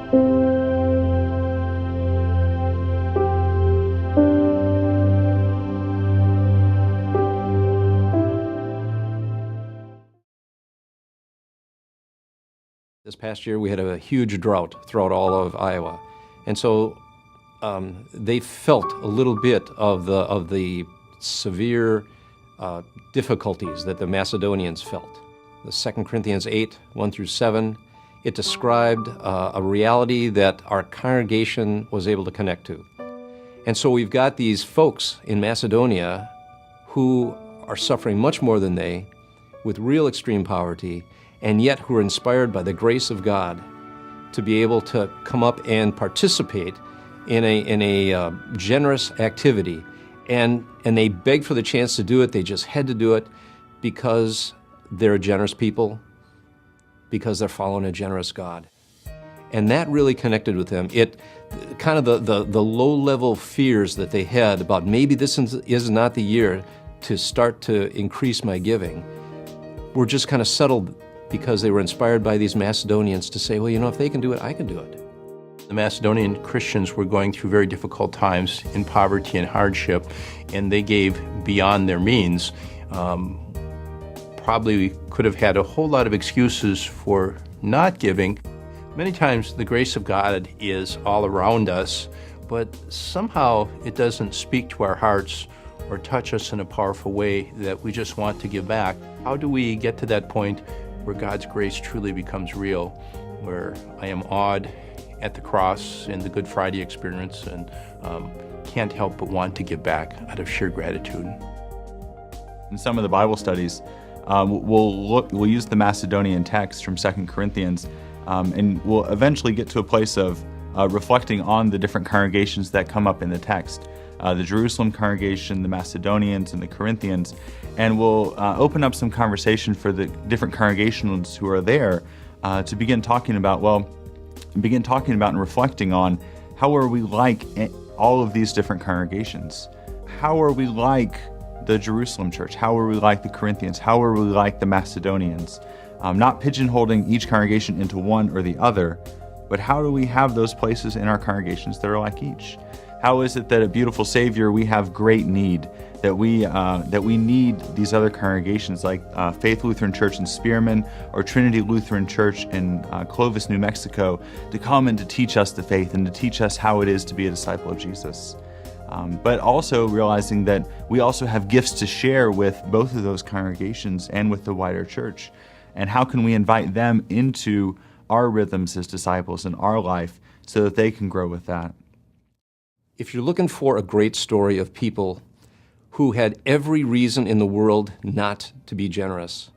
This past year, we had a huge drought throughout all of Iowa. And so they felt a little bit of the severe difficulties that the Macedonians felt. The 2 Corinthians 8, 1 through 7, it described a reality that our congregation was able to connect to. And so we've got these folks in Macedonia who are suffering much more than they, with real extreme poverty, and yet who are inspired by the grace of God to be able to come up and participate in a generous activity. And they begged for the chance to do it. They just had to do it because they're a generous people, because they're following a generous God. And that really connected with them. It kind of the low-level fears that they had about maybe this is not the year to start to increase my giving were just kind of settled because they were inspired by these Macedonians to say, well, you know, if they can do it, I can do it. The Macedonian Christians were going through very difficult times in poverty and hardship, and they gave beyond their means. Probably could have had a whole lot of excuses for not giving. Many times the grace of God is all around us, but somehow it doesn't speak to our hearts or touch us in a powerful way that we just want to give back. How do we get to that point where God's grace truly becomes real, where I am awed at the cross in the Good Friday experience and can't help but want to give back out of sheer gratitude? In some of the Bible studies, we'll use the Macedonian text from 2 Corinthians, and we'll eventually get to a place of reflecting on the different congregations that come up in the text. The Jerusalem congregation, the Macedonians, and the Corinthians, and we'll open up some conversation for the different congregations who are there to begin talking about and reflecting on how are we like all of these different congregations? How are we like the Jerusalem church? How are we like the Corinthians? How are we like the Macedonians? Not pigeonholing each congregation into one or the other, but how do we have those places in our congregations that are like each? How is it that at Beautiful Savior we have great need, that we need these other congregations like Faith Lutheran Church in Spearman or Trinity Lutheran Church in Clovis, New Mexico, to come and to teach us the faith and to teach us how it is to be a disciple of Jesus. But also realizing that we also have gifts to share with both of those congregations and with the wider church. And how can we invite them into our rhythms as disciples in our life so that they can grow with that? If you're looking for a great story of people who had every reason in the world not to be generous,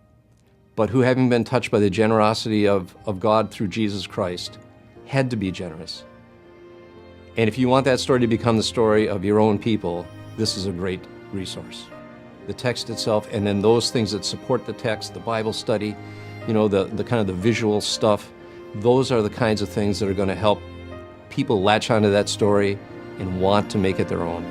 but who, having been touched by the generosity of God through Jesus Christ, had to be generous. And if you want that story to become the story of your own people, this is a great resource. The text itself, and then those things that support the text, the Bible study, you know, the kind of the visual stuff, those are the kinds of things that are going to help people latch onto that story and want to make it their own.